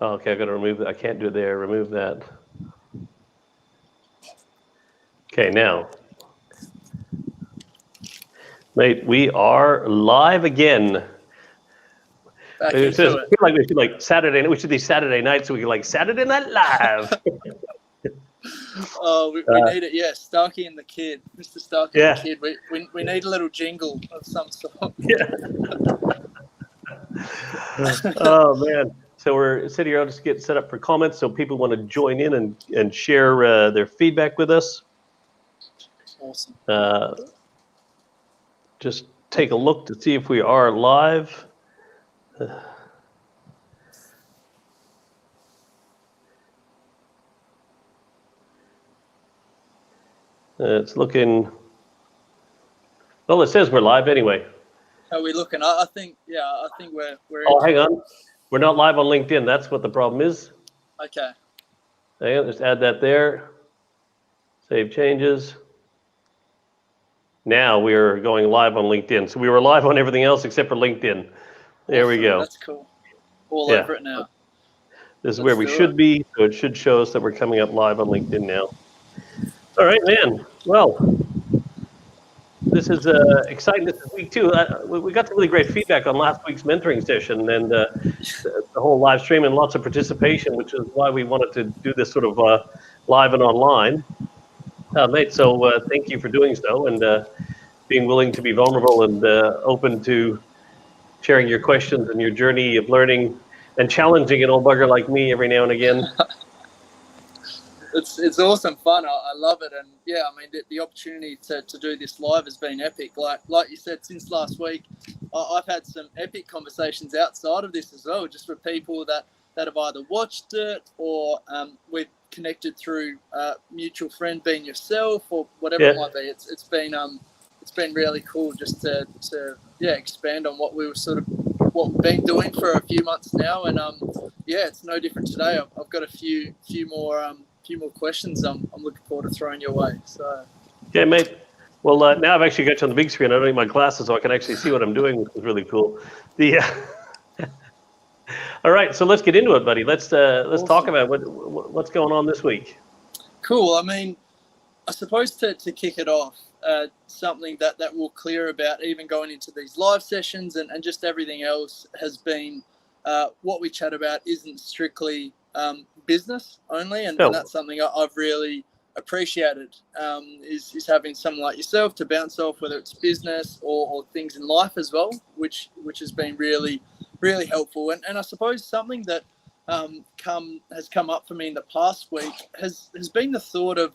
Oh, okay, I've got to remove that. I can't do it there. Remove that. Okay, now, mate, we are live again. Back It says, into I it. feel like we should like Saturday. We should do Saturday night so we can like Saturday Night Live. Oh, we need it. Yeah, Starkey and the Kid, Mr. Starkey and the Yeah, Kid. We need a little jingle of some sort. yeah. Oh man. So we're sitting here. I'll just get set up for comments. So people want to join in and share their feedback with us. Awesome. Just take a look to see if we are live. It's looking. Well, it says we're live anyway. How are we looking? I think we're Oh, into hang it. on. We're not live on LinkedIn. That's what the problem is. Okay. Hang on, just add that there. Save changes. Now we are going live on LinkedIn. So we were live on everything else except for LinkedIn. There we Awesome. go. That's cool. All Yeah. over it now. This is Let's where we do should it. be. So it should show us that we're coming up live on LinkedIn now. All right, man. Well, this is exciting. This is week 2. We got some really great feedback on last week's mentoring session and the whole live stream and lots of participation, which is why we wanted to do this sort of live and online. Mate, so thank you for doing so and being willing to be vulnerable and open to sharing your questions and your journey of learning and challenging an old bugger like me every now and again. It's awesome fun. I love it, and yeah, I mean the opportunity to do this live has been epic. Like you said, since last week, I've had some epic conversations outside of this as well, just with people that have either watched it or we've connected through mutual friend, being yourself or whatever it Yeah. might be. It's been really cool just to expand on what we've been doing for a few months now, and yeah, it's no different today. I've got a few more questions I'm looking forward to throwing your way. So Okay, mate. Well, now I've actually got you on the big screen. I don't need my glasses, so I can actually see what I'm doing, which is really cool. The all right, so let's get into it, buddy. Let's awesome. talk about what's going on this week. Cool. I mean, I suppose to kick it off, something that we're clear about, even going into these live sessions and just everything else, has been what we chat about isn't strictly business only, and that's something I've really appreciated, is having someone like yourself to bounce off, whether it's business or things in life as well, which has been really, really helpful. And I suppose something that has come up for me in the past week has been the thought of,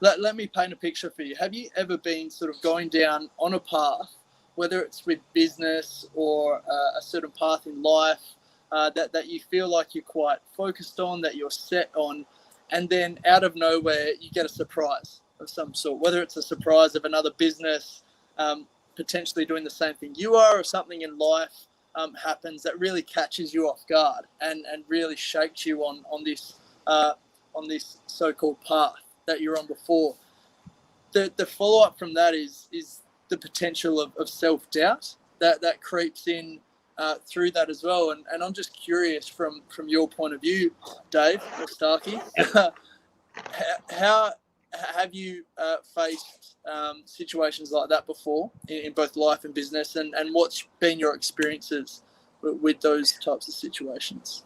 let me paint a picture for you. Have you ever been sort of going down on a path, whether it's with business or a certain path in life, that you feel like you're quite focused on, that you're set on, and then out of nowhere you get a surprise of some sort, whether it's a surprise of another business potentially doing the same thing you are, or something in life happens that really catches you off guard and really shakes you on this so-called path that you're on before. The follow-up from that is the potential of self-doubt that creeps in through that as well. And I'm just curious from your point of view, Dave or Starkey, how have you faced situations like that before in both life and business, and what's been your experiences with those types of situations?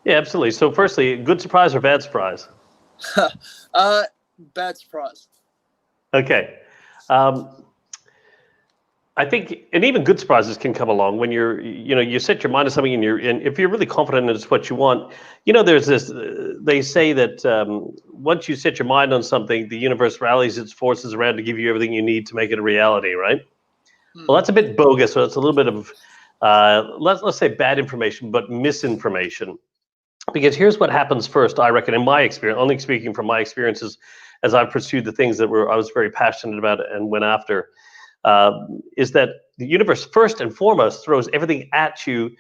Yeah, absolutely. So, firstly, good surprise or bad surprise? Bad surprise. Okay. I think, and even good surprises can come along when you set your mind to something and if you're really confident it's what you want. There's this, they say that once you set your mind on something, the universe rallies its forces around to give you everything you need to make it a reality, right? Well, that's a bit bogus. So it's a little bit of, let's say bad information, but misinformation. Because here's what happens first, I reckon, in my experience, only speaking from my experiences as I've pursued the things that I was very passionate about and went after, is that the universe first and foremost throws everything at you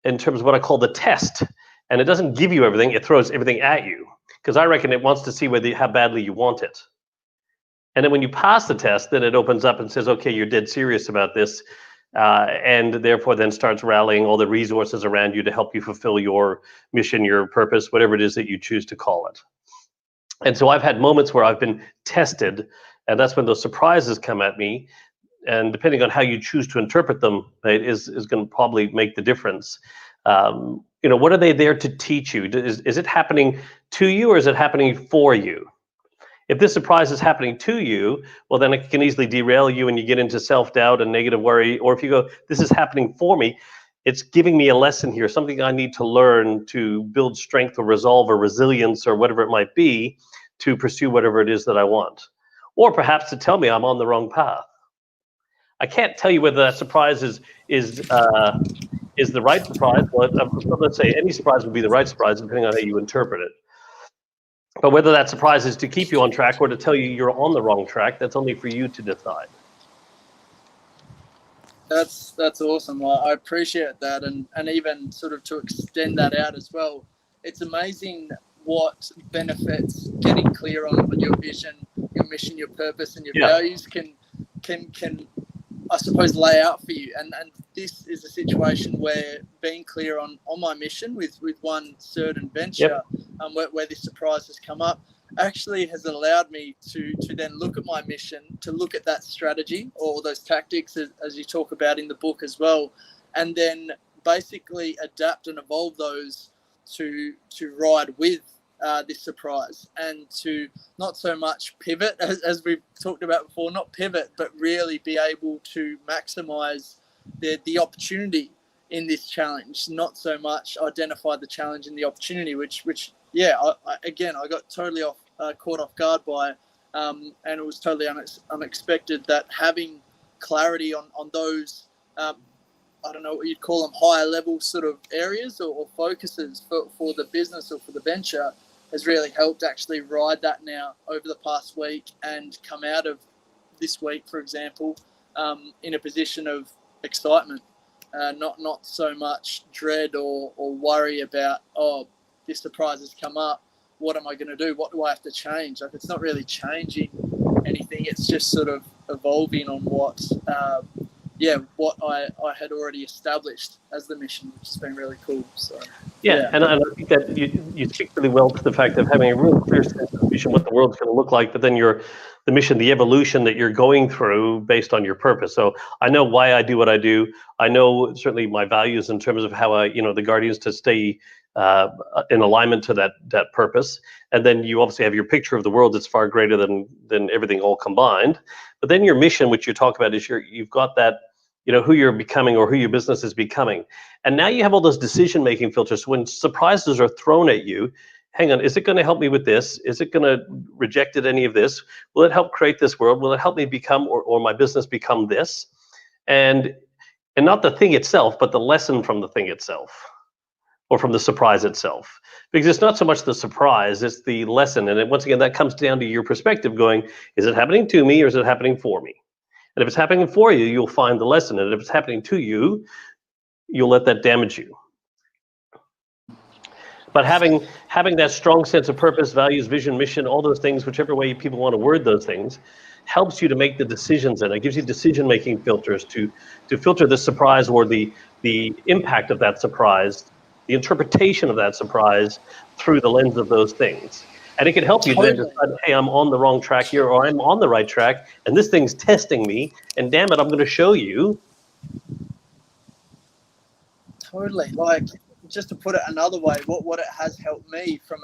in terms of what I call the test. And it doesn't give you everything, it throws everything at you. Because I reckon it wants to see how badly you want it. And then when you pass the test, then it opens up and says, okay, you're dead serious about this. and therefore then starts rallying all the resources around you to help you fulfill your mission, your purpose, whatever it is that you choose to call it. And so I've had moments where I've been tested, and that's when those surprises come at me. And depending on how you choose to interpret them, right, is going to probably make the difference. What are they there to teach you? Is it happening to you, or is it happening for you? If this surprise is happening to you, well, then it can easily derail you and you get into self-doubt and negative worry. Or if you go, this is happening for me, it's giving me a lesson here, something I need to learn to build strength or resolve or resilience or whatever it might be to pursue whatever it is that I want. Or perhaps to tell me I'm on the wrong path. I can't tell you whether that surprise is the right surprise. Well, let's say any surprise would be the right surprise, depending on how you interpret it. But whether that surprise is to keep you on track or to tell you you're on the wrong track, that's only for you to decide. That's awesome. I appreciate that, and even sort of to extend that out as well. It's amazing what benefits getting clear on your vision, your mission, your purpose, and your values can I suppose lay out for you. And this is a situation where being clear on my mission with one certain venture, where this surprise has come up, actually has allowed me to then look at my mission, to look at that strategy or those tactics as you talk about in the book as well, and then basically adapt and evolve those to ride with this surprise, and to not so much pivot as we've talked about before, not pivot, but really be able to maximize the opportunity in this challenge, not so much identify the challenge and the opportunity, which I got totally caught off guard by, and it was totally unexpected that having clarity on those, I don't know what you'd call them, higher level sort of areas or focuses for the business or for the venture has really helped actually ride that now over the past week and come out of this week, for example, in a position of excitement, not so much dread or worry about, this surprise has come up. What am I going to do? What do I have to change? Like, it's not really changing anything. It's just sort of evolving on what I had already established as the mission, which has been really cool. So and I think that you speak really well to the fact of having a real clear sense of vision, what the world's going to look like, but then the mission, the evolution that you're going through based on your purpose. So I know why I do what I do. I know certainly my values in terms of how the Guardians to stay in alignment to that purpose. And then you obviously have your picture of the world that's far greater than everything all combined. But then your mission, which you talk about, is you've got that, who you're becoming or who your business is becoming. And now you have all those decision-making filters. When surprises are thrown at you, hang on, is it going to help me with this? Is it going to reject any of this? Will it help create this world? Will it help me become or my business become this? And not the thing itself, but the lesson from the thing itself, or from the surprise itself. Because it's not so much the surprise, it's the lesson. And once again, that comes down to your perspective going, is it happening to me or is it happening for me? And if it's happening for you, you'll find the lesson. And if it's happening to you, you'll let that damage you. But having that strong sense of purpose, values, vision, mission, all those things, whichever way people want to word those things, helps you to make the decisions, and it gives you decision-making filters to filter the surprise or the impact of that surprise, the interpretation of that surprise through the lens of those things. And it can help you then decide, hey, I'm on the wrong track here, or I'm on the right track, and this thing's testing me, and damn it, I'm going to show you. Totally. Like, just to put it another way, what it has helped me from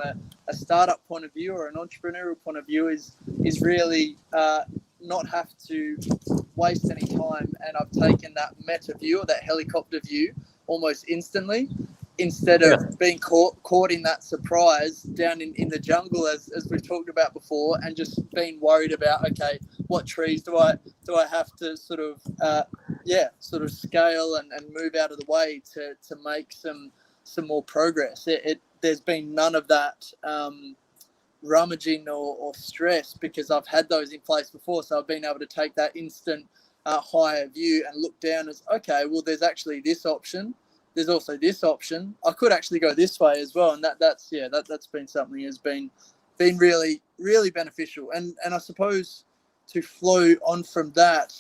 a startup point of view or an entrepreneurial point of view is really not have to waste any time. And I've taken that meta view or that helicopter view almost instantly, instead of being caught in that surprise down in the jungle, as we've talked about before, and just being worried about, okay, what trees do I have to sort of scale and move out of the way to make some more progress. There's been none of that rummaging or stress, because I've had those in place before. So I've been able to take that instant higher view and look down as, okay, well, there's actually this option. There's also this option. I could actually go this way as well, and that's been something that's been really, really beneficial. And I suppose to flow on from that,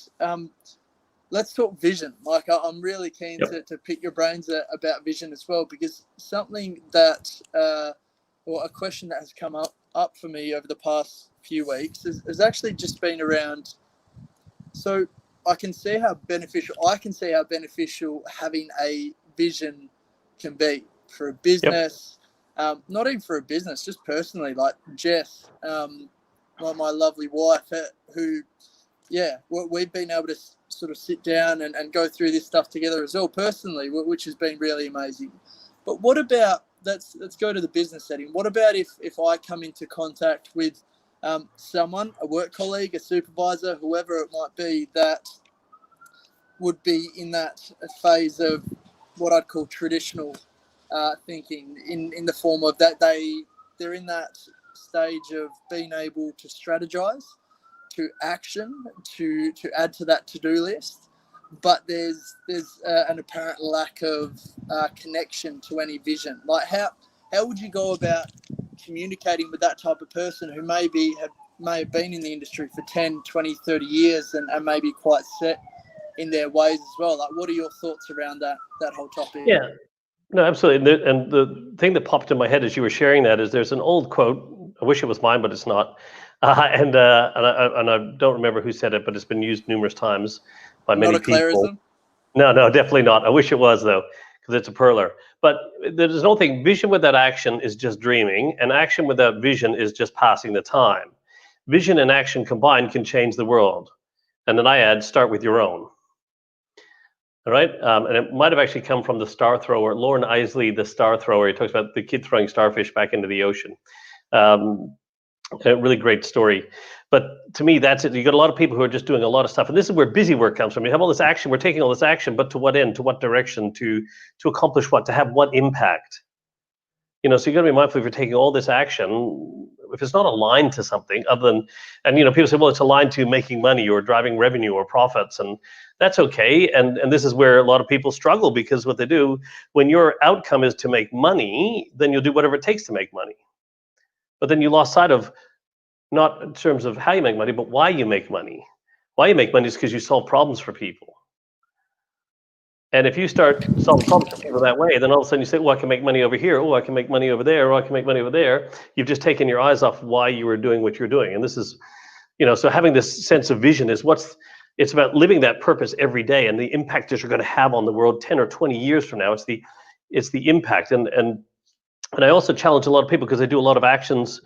let's talk vision. Like, I'm really keen Yep. to pick your brains about vision as well, because something that, or a question that has come up for me over the past few weeks has actually just been around. So I can see how beneficial having a vision can be for a Yep. business. Not even for a business, just personally. Like Jess, my lovely wife, who, yeah, we've been able to sort of sit down and go through this stuff together as well personally, which has been really amazing. But what about, let's go to the business setting. What about if I come into contact with someone, a work colleague, a supervisor, whoever it might be, that would be in that phase of what I'd call traditional thinking, in the form of that they're in that stage of being able to strategize, to action, to add to that to-do list, but there's an apparent lack of connection to any vision. Like, how would you go about communicating with that type of person who may have been in the industry for 10, 20, 30 years and may be quite set in their ways as well? Like, what are your thoughts around that whole topic? Yeah. No, absolutely. And the thing that popped in my head as you were sharing that is there's an old quote. I wish it was mine, but it's not. And I don't remember who said it, but it's been used numerous times by Not many a people. Clarism? No, definitely not. I wish it was though, because it's a perler. But there's no thing. Vision without action is just dreaming, and action without vision is just passing the time. Vision and action combined can change the world. And then I add, start with your own. All right, and it might have actually come from the star thrower, Lauren Isley, the star thrower. He talks about the kid throwing starfish back into the ocean. Um, a really great story. But to me, that's it. You got a lot of people who are just doing a lot of stuff, and this is where busy work comes from. You have all this action. We're taking all this action, but to what end? To what direction? To accomplish what? To have what impact? So you got to be mindful if you're taking all this action, if it's not aligned to something other than, and people say, well, it's aligned to making money or driving revenue or profits, and that's okay. And this is where a lot of people struggle, because what they do, when your outcome is to make money, then you'll do whatever it takes to make money. But then you lost sight of, not in terms of how you make money, but why you make money. Why you make money is because you solve problems for people. And if you start solving problems for people that way, then all of a sudden you say, oh, I can make money over here. Oh, I can make money over there. Oh, I can make money over there. You've just taken your eyes off why you were doing what you're doing. And this is, so having this sense of vision is it's about living that purpose every day and the impact that you're going to have on the world 10 or 20 years from now. It's the impact. And I also challenge a lot of people, because they do a lot of actions.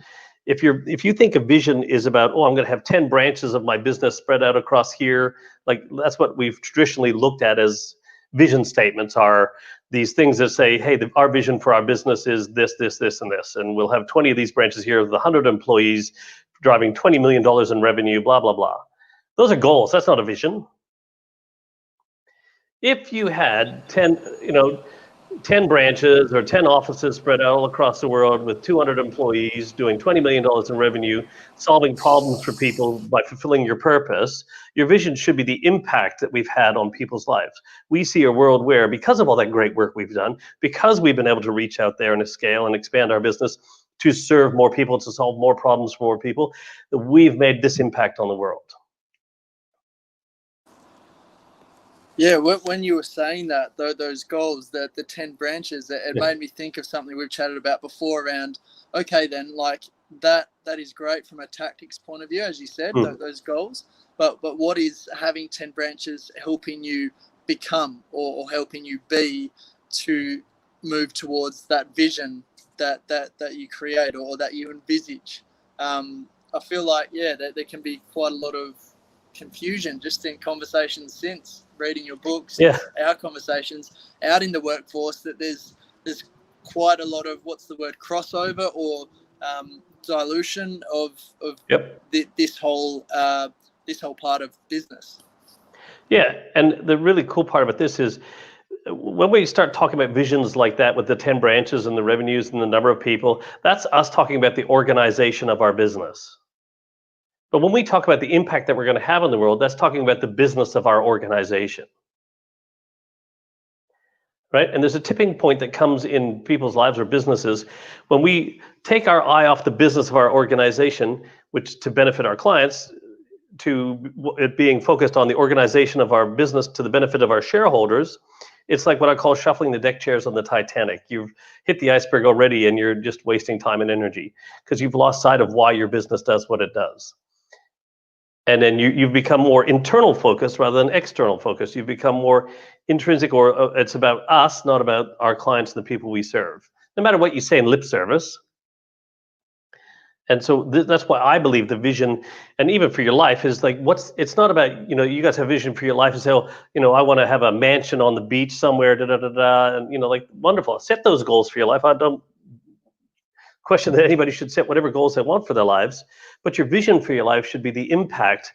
If you think a vision is about, oh, I'm going to have 10 branches of my business spread out across here, like that's what we've traditionally looked at as vision statements, are these things that say, hey, our vision for our business is this, this, this, and this, and we'll have 20 of these branches here with 100 employees driving $20 million in revenue, blah, blah, blah. Those are goals. That's not a vision. If you had 10 branches or 10 offices spread out all across the world with 200 employees doing $20 million in revenue, solving problems for people by fulfilling your purpose, your vision should be the impact that we've had on people's lives. We see a world where, because of all that great work we've done, because we've been able to reach out there and scale and expand our business to serve more people, to solve more problems for more people, we've made this impact on the world. Yeah, when you were saying that, those goals, the 10 branches, it made me think of something we've chatted about before around, okay, then, like, that is great from a tactics point of view, as you said, those goals. But what is having 10 branches helping you become, or helping you be, to move towards that vision that you create, or that you envisage? I feel like, there can be quite a lot of confusion just in conversations since reading your books, our conversations out in the workforce, that there's quite a lot of, what's the word, crossover or dilution of this whole part of business. Yeah, and the really cool part about this is, when we start talking about visions like that with the 10 branches and the revenues and the number of people, that's us talking about the organization of our business. But when we talk about the impact that we're going to have on the world, that's talking about the business of our organization. Right? And there's a tipping point that comes in people's lives or businesses when we take our eye off the business of our organization, which to benefit our clients, it being focused on the organization of our business to the benefit of our shareholders, it's like what I call shuffling the deck chairs on the Titanic. You've hit the iceberg already and you're just wasting time and energy because you've lost sight of why your business does what it does. And then you've become more internal focused rather than external focused. You've become more intrinsic, or it's about us, not about our clients and the people we serve. No matter what you say in lip service. And so that's why I believe the vision, and even for your life, is like it's not about, you guys have vision for your life and say, oh, I want to have a mansion on the beach somewhere, da da da da, and like wonderful. Set those goals for your life. I don't question that anybody should set whatever goals they want for their lives, but your vision for your life should be the impact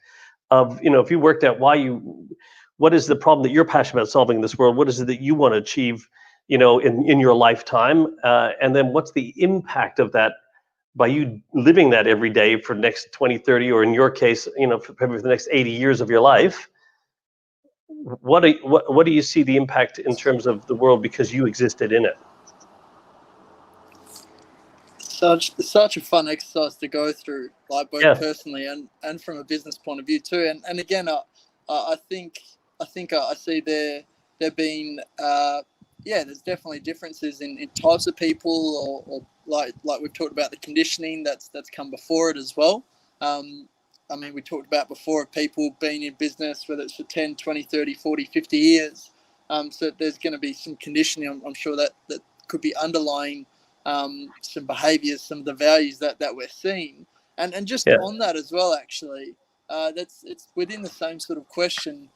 of, if you worked out what is the problem that you're passionate about solving in this world, what is it that you want to achieve, in your lifetime, and then what's the impact of that by you living that every day for the next 20, 30, or in your case, for the next 80 years of your life. What do you see the impact in terms of the world because you existed in it? Such a fun exercise to go through, like both personally and from a business point of view too. And again, I think I see there being there's definitely differences in types of people, or like we've talked about the conditioning that's come before it as well. We talked about before of people being in business, whether it's for 10, 20, 30, 40, 50 years. So there's going to be some conditioning, I'm sure that could be underlying some behaviors, some of the values that we're seeing. And just on that as well, actually, it's within the same sort of question.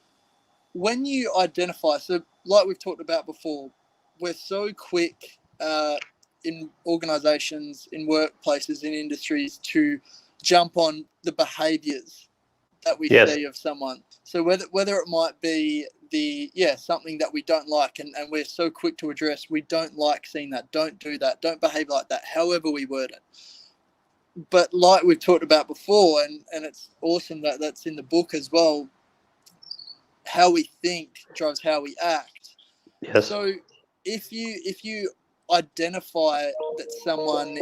When you identify, so like we've talked about before, we're so quick in organizations, in workplaces, in industries to jump on the behaviors that we see of someone. So whether it might be something that we don't like, and we're so quick to address, we don't like seeing that, don't do that, don't behave like that, however we word it. But like we've talked about before, and it's awesome that that's in the book as well, how we think drives how we act. Yes. So if you identify that someone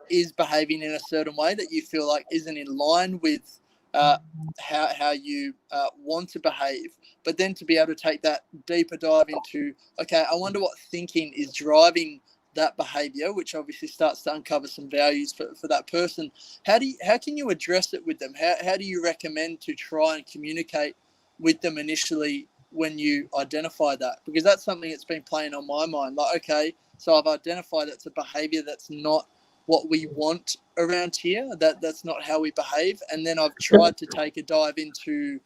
is behaving in a certain way that you feel like isn't in line with how you want to behave, but then to be able to take that deeper dive into, okay, I wonder what thinking is driving that behavior, which obviously starts to uncover some values for that person. How can you address it with them? How do you recommend to try and communicate with them initially when you identify that? Because that's something that's been playing on my mind. Like, okay, so I've identified it's a behavior that's not what we want around here, that's not how we behave, and then I've tried to take a dive into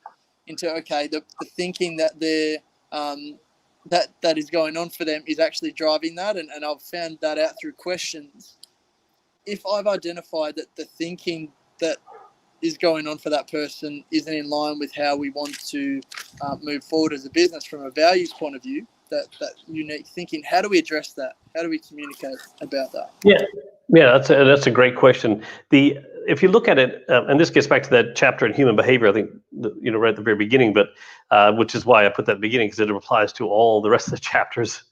okay, the thinking that they're that is going on for them is actually driving that, and I've found that out through questions. If I've identified that the thinking that is going on for that person isn't in line with how we want to move forward as a business from a values point of view, that unique thinking, how do we address that? How do we communicate about that? Yeah, that's a great question. If you look at it, and this gets back to that chapter in human behavior, I think, right at the very beginning, but which is why I put that beginning, because it applies to all the rest of the chapters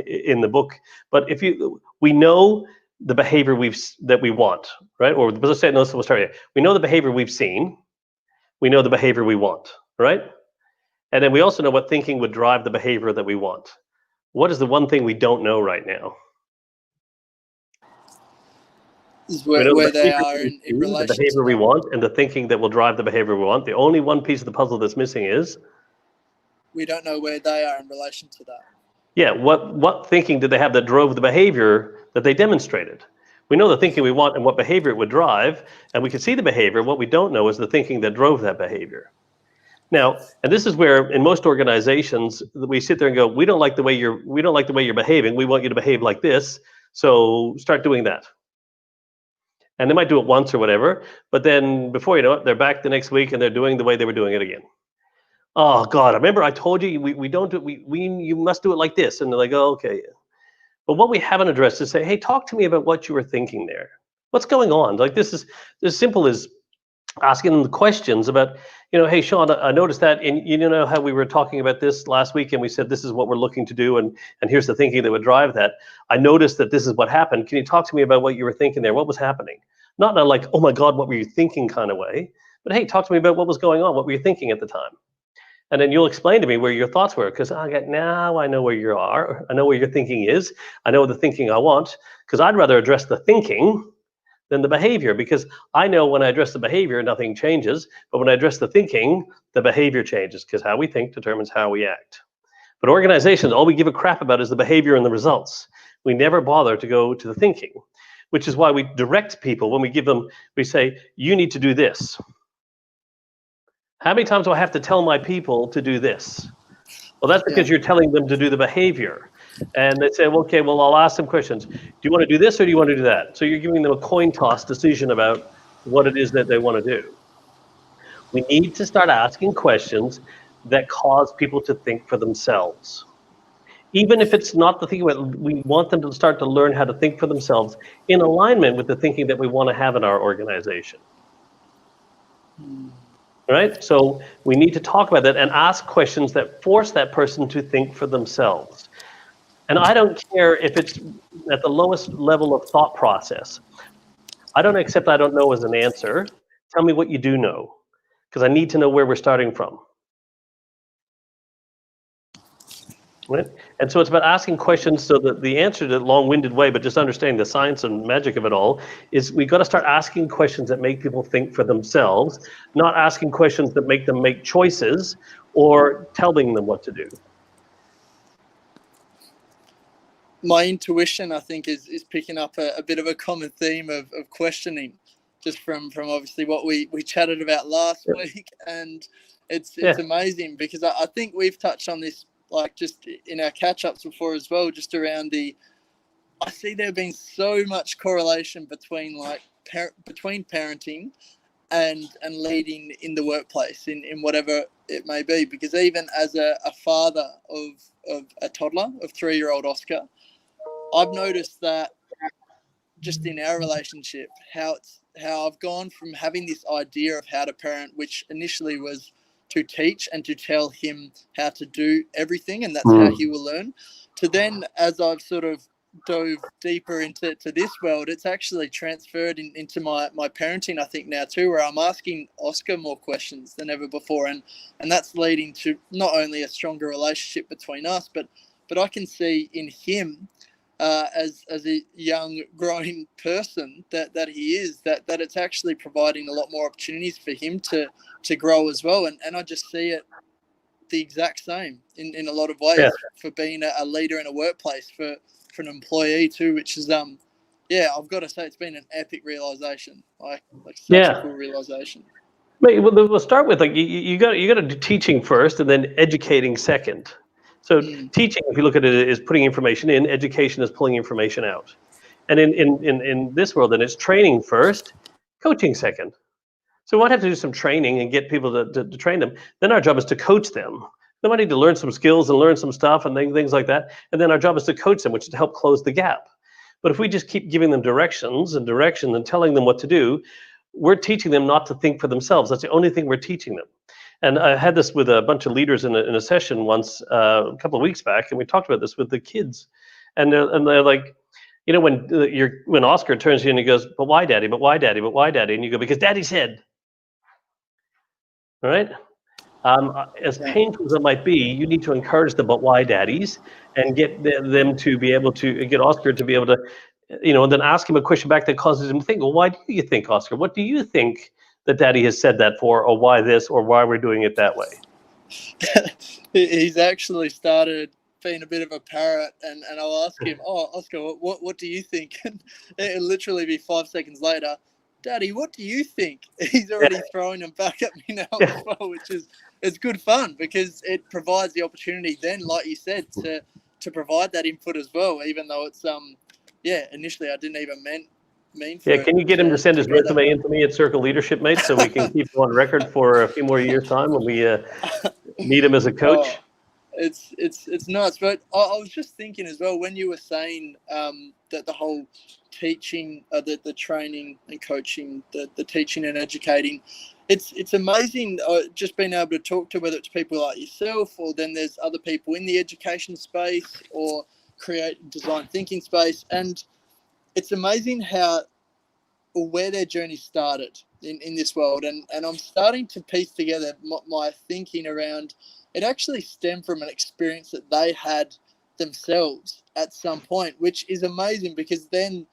in the book. But we know the behavior that we want, right? Or let's say, no, so we'll start here. We know the behavior we've seen. We know the behavior we want, right? And then we also know what thinking would drive the behavior that we want. What is the one thing we don't know right now? Is where they are in relation the behavior to we want, and the thinking that will drive the behavior we want. The only one piece of the puzzle that's missing is we don't know where they are in relation to that. Yeah, what thinking did they have that drove the behavior that they demonstrated? We know the thinking we want and what behavior it would drive, and we can see the behavior. What we don't know is the thinking that drove that behavior. Now, and this is where in most organizations we sit there and go, we don't like the way you're behaving. We want you to behave like this. So start doing that. And they might do it once or whatever, but then before you know it, they're back the next week and they're doing the way they were doing it again. Oh God, remember I told you we don't do you must do it like this. And they're like, oh, okay. But what we haven't addressed is say, hey, talk to me about what you were thinking there. What's going on? Like this is as simple as asking them the questions about, hey, Sean, I noticed that, and you know how we were talking about this last week, and we said this is what we're looking to do, and here's the thinking that would drive that. I noticed that this is what happened. Can you talk to me about what you were thinking there? What was happening? Not in a like, oh my God, what were you thinking kind of way, But hey, talk to me about what was going on. What were you thinking at the time? And then you'll explain to me where your thoughts were, because now I know where you are. I know where your thinking is. I know the thinking I want, because I'd rather address the thinking than the behavior, because I know when I address the behavior, nothing changes. But when I address the thinking, the behavior changes, because how we think determines how we act. But organizations, all we give a crap about is the behavior and the results. We never bother to go to the thinking, which is why we direct people when we give them, we say, you need to do this. How many times do I have to tell my people to do this? Well, that's because you're telling them to do the behavior. And they say, well, okay, well, I'll ask them questions. Do you want to do this or do you want to do that? So you're giving them a coin toss decision about what it is that they want to do. We need to start asking questions that cause people to think for themselves. Even if it's not the thinking, we want them to start to learn how to think for themselves in alignment with the thinking that we want to have in our organization. Right? So we need to talk about that and ask questions that force that person to think for themselves. And I don't care if it's at the lowest level of thought process. I don't accept I don't know as an answer. Tell me what you do know, because I need to know where we're starting from. Right? And so it's about asking questions so that the answer to the long-winded way, but just understanding the science and magic of it all, is we've got to start asking questions that make people think for themselves, not asking questions that make them make choices or telling them what to do. My intuition, I think, is picking up a bit of a common theme of questioning, just from obviously what we chatted about last week. And it's amazing, because I think we've touched on this, like, just in our catch-ups before as well, just around I see there being so much correlation between between parenting and leading in the workplace, in whatever it may be. Because even as a father of a toddler, of 3-year-old Oscar, I've noticed that just in our relationship, how I've gone from having this idea of how to parent, which initially was to teach and to tell him how to do everything, and that's how he will learn, to then, as I've sort of dove deeper into this world, it's actually transferred into my parenting, I think, now too, where I'm asking Oscar more questions than ever before, and that's leading to not only a stronger relationship between us, but I can see in him, as a young growing person that he is, that it's actually providing a lot more opportunities for him to grow as well. And I just see it the exact same in a lot of ways, for being a leader in a workplace, for an employee too, which is I've got to say, it's been an epic realization, like such a cool realization. We'll start with, like, you got to do teaching first and then educating second. So teaching, if you look at it, is putting information in. Education is pulling information out. And in this world, then it's training first, coaching second. So we might have to do some training and get people to train them. Then our job is to coach them. They might need to learn some skills and learn some stuff and things like that. And then our job is to coach them, which is to help close the gap. But if we just keep giving them directions and telling them what to do, we're teaching them not to think for themselves. That's the only thing we're teaching them. And I had this with a bunch of leaders in a session once, a couple of weeks back, and we talked about this with the kids. And they're like, when Oscar turns to you and he goes, "But why, Daddy? But why, Daddy? But why, Daddy?" And you go, "Because Daddy said." All right? As painful as it might be, you need to encourage the "but why, daddies," and get them to be able to get Oscar to be able to, and then ask him a question back that causes him to think, well, why do you think, Oscar? What do you think that Daddy has said that for, or why this, or why we're doing it that way? He's actually started being a bit of a parrot, and I'll ask him, "Oh, Oscar, what do you think?" And it'll literally be 5 seconds later, "Daddy, what do you think?" He's already throwing them back at me now as well, which is, it's good fun, because it provides the opportunity then, like you said, to provide that input as well, even though it's initially I didn't even mean for can you get him to send his resume in to me at Circle Leadership, mate, so we can keep him on record for a few more years' time when we meet him as a coach? It's nuts. But I was just thinking as well, when you were saying that the whole teaching, the training and coaching, the teaching and educating, it's amazing just being able to talk to, whether it's people like yourself, or then there's other people in the education space or create design thinking space, and it's amazing where their journey started. in this world, and I'm starting to piece together my thinking around it. Actually stemmed from an experience that they had themselves at some point, which is amazing, because then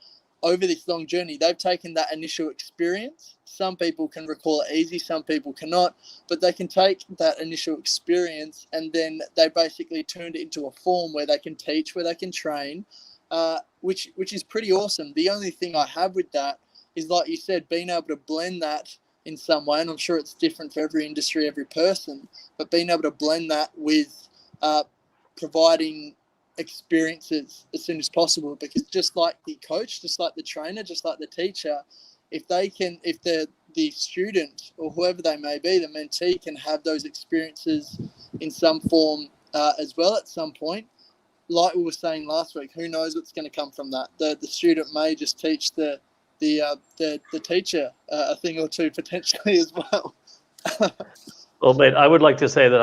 over this long journey they've taken that initial experience. Some people can recall it easy, some people cannot, but they can take that initial experience and then they basically turned it into a form where they can teach, where they can train, which is pretty awesome. The only thing I have with that is, like you said, being able to blend that in some way, and I'm sure it's different for every industry, every person, but being able to blend that with providing experiences as soon as possible. Because just like the coach, just like the trainer, just like the teacher, if the student or whoever they may be, the mentee, can have those experiences in some form as well at some point, like we were saying last week, who knows what's going to come from that? The student may just teach the teacher a thing or two potentially as well. Well, mate, I would like to say that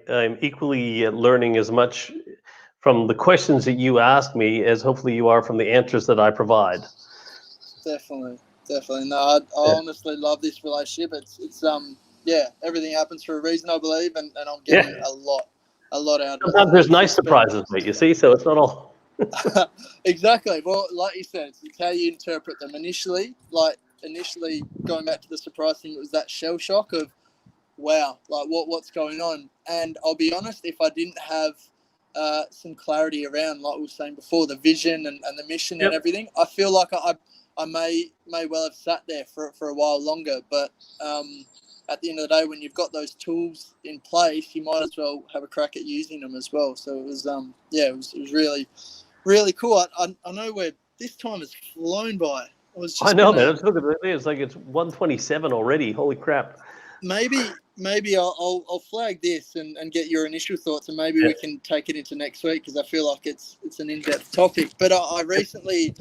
I'm equally learning as much from the questions that you ask me as hopefully you are from the answers that I provide. Definitely. No, I honestly love this relationship. It's everything happens for a reason, I believe, and I'm getting a lot out of it. Sometimes there's nice surprises, mate, you see, so it's not all. Exactly. Well, like you said, it's how you interpret them. Initially, going back to the surprise thing, it was that shell shock of, wow, like what's going on? And I'll be honest, if I didn't have some clarity around, like we were saying before, the vision and the mission and everything, I feel like I may well have sat there for a while longer. But at the end of the day, when you've got those tools in place, you might as well have a crack at using them as well. So it was it was really, really cool. I know where this time has flown by. I know, man. Look at it. It's like it's 1:27 already. Holy crap. Maybe I'll flag this and get your initial thoughts, and maybe we can take it into next week, because I feel like it's an in-depth topic. But I recently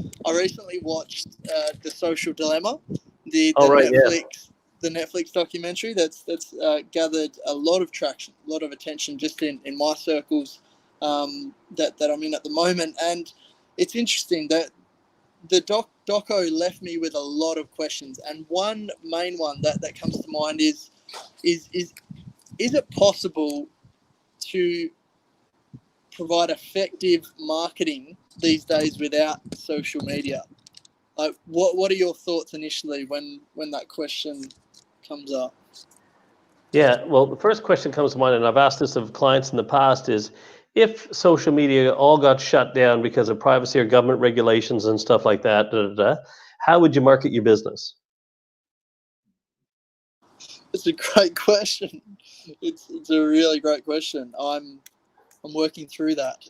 watched The Social Dilemma, the Netflix documentary that's gathered a lot of traction, a lot of attention just in my circles that I'm in at the moment. And it's interesting that the doco left me with a lot of questions, and one main one that comes to mind is it possible to provide effective marketing these days without social media? Like, what are your thoughts initially when that question comes up? Yeah, well, the first question comes to mind, and I've asked this of clients in the past, is if social media all got shut down because of privacy or government regulations and stuff like that, how would you market your business? It's a great question. It's a really great question. I'm working through that.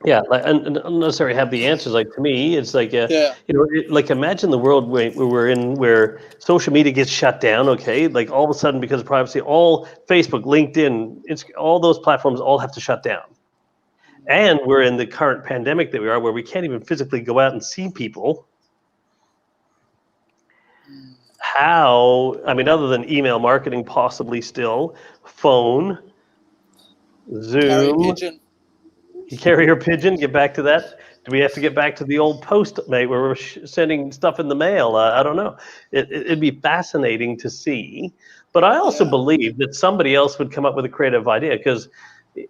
Yeah, like, and not necessarily have the answers. Like, to me, it's like, like, imagine the world we're in, where social media gets shut down. Okay, like all of a sudden, because of privacy, all Facebook, LinkedIn, all those platforms all have to shut down. And we're in the current pandemic that we are, where we can't even physically go out and see people. How? I mean, other than email marketing, possibly still, phone, Zoom. Carrier pigeon. You carrier pigeon. Get back to that. Do we have to get back to the old post, mate, where we're sending stuff in the mail? I don't know. It'd be fascinating to see. But I also believe that somebody else would come up with a creative idea, because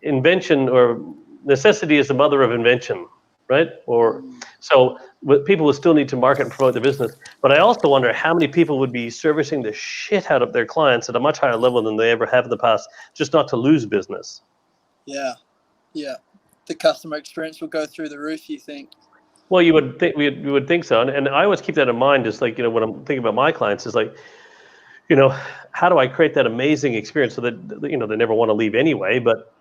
invention or necessity is the mother of invention, right? Or so people will still need to market and promote their business. But I also wonder how many people would be servicing the shit out of their clients at a much higher level than they ever have in the past, just not to lose business. Yeah. The customer experience will go through the roof, you think? Well, you would think we would think so, and I always keep that in mind. Just like, when I'm thinking about my clients, is like, how do I create that amazing experience so that they never want to leave anyway? But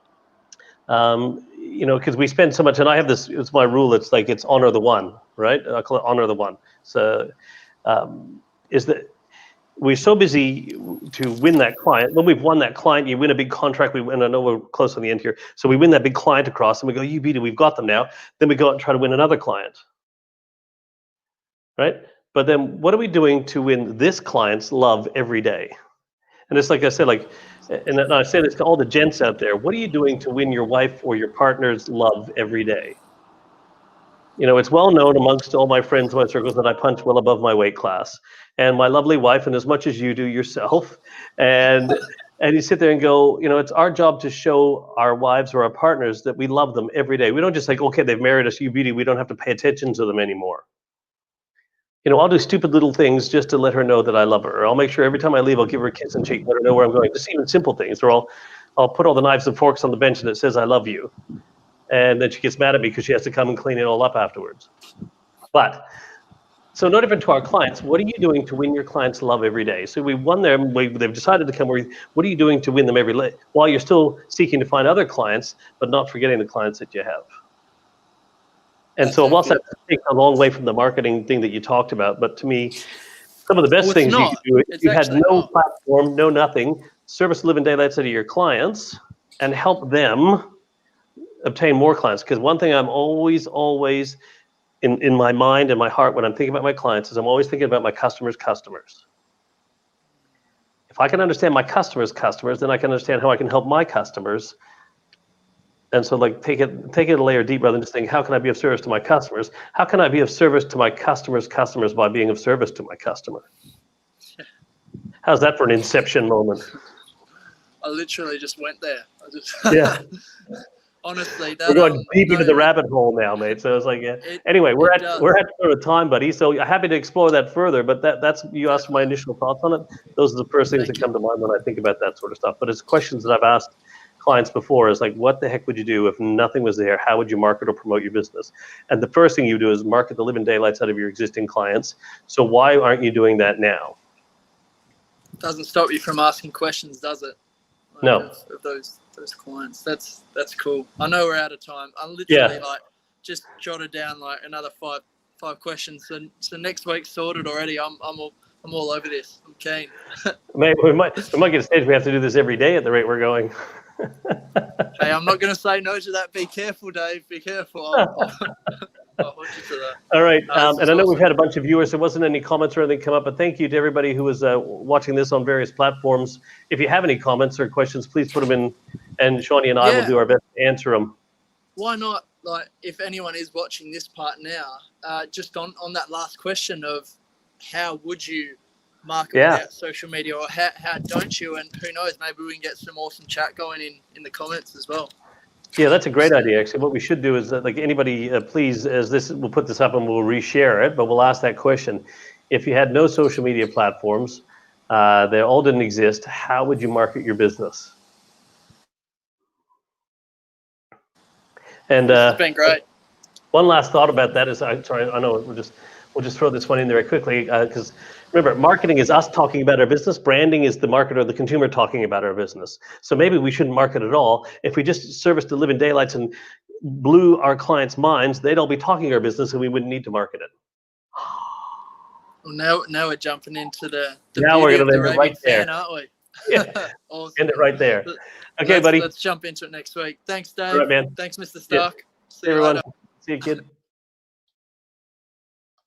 because we spend so much, and I have this. It's my rule. It's like, it's honor the one, right? I call it honor the one. So is that we're so busy to win that client. When we've won that client, you win a big contract. And I know we're close on the end here. So we win that big client across, and we go, you beat it, we've got them now. Then we go out and try to win another client, right? But then what are we doing to win this client's love every day? And it's like I said, like, and I say this to all the gents out there, what are you doing to win your wife or your partner's love every day? You know, it's well known amongst all my friends, my circles, that I punch well above my weight class. And my lovely wife, and as much as you do yourself, and you sit there and go, you know, it's our job to show our wives or our partners that we love them every day. We don't just like, okay, they've married us, you beauty, we don't have to pay attention to them anymore. You know, I'll do stupid little things just to let her know that I love her. Or I'll make sure every time I leave, I'll give her a kiss and cheek, let her know where I'm going. Just even simple things. Or I'll put all the knives and forks on the bench and it says, I love you. And then she gets mad at me because she has to come and clean it all up afterwards. But, so no different to our clients. What are you doing to win your clients' love every day? So we won them, they've decided to come. What are you doing to win them every day? While you're still seeking to find other clients, but not forgetting the clients that you have. And so whilst that takes a long way from the marketing thing that you talked about, but to me, some of the best things you could do, if you had no platform, no nothing, service the living daylights out of your clients and help them obtain more clients. Because one thing I'm always in my mind and my heart when I'm thinking about my clients is I'm always thinking about my customers' customers. If I can understand my customers' customers, then I can understand how I can help my customers. And so like take it a layer deeper rather than just think, how can I be of service to my customers? How can I be of service to my customers' customers by being of service to my customer? How's that for an inception moment? I literally just went there. Yeah. Honestly, we're going deep into the rabbit hole now, mate. So it's like, anyway, we're at sort of time, buddy. So happy to explore that further. But that's you asked my initial thoughts on it. Those are the first things that come to mind when I think about that sort of stuff. But it's questions that I've asked clients before is like, what the heck would you do if nothing was there? How would you market or promote your business? And the first thing you do is market the living daylights out of your existing clients. So why aren't you doing that now? Doesn't stop you from asking questions, does it? Like no. Of those clients. That's cool. I know we're out of time. I literally like just jotted down like another five questions. So next week's sorted already. I'm all over this. I'm keen. Mate, we might get a stage we have to do this every day at the rate we're going. Hey, I'm not going to say no to that. Be careful, Dave. Be careful. I'll hold you to that. All right. And I know we've had a bunch of viewers. There wasn't any comments or anything come up, but thank you to everybody who was watching this on various platforms. If you have any comments or questions, please put them in, and Shawnee and I will do our best to answer them. Why not? Like, if anyone is watching this part now, just on that last question of how would you market without social media, or how don't you? And who knows, maybe we can get some awesome chat going in the comments as well. Yeah, that's a great idea. Actually, what we should do is that, like, anybody, please, we'll put this up and we'll reshare it, but we'll ask that question. If you had no social media platforms, they all didn't exist, how would you market your business? And it's been great. One last thought about that is, I know we'll just throw this one in there quickly, because remember, marketing is us talking about our business. Branding is the marketer or the consumer talking about our business. So maybe we shouldn't market at all. If we just service the living daylights and blew our clients' minds, they'd all be talking our business and we wouldn't need to market it. Well, now we're jumping into the now we're going to end it right there, aren't we? Yeah. Awesome. End it right there. Okay, buddy. Let's jump into it next week. Thanks, Dave. All right, man. Thanks, Mr. Stark. See you everyone. Later. See you, kid.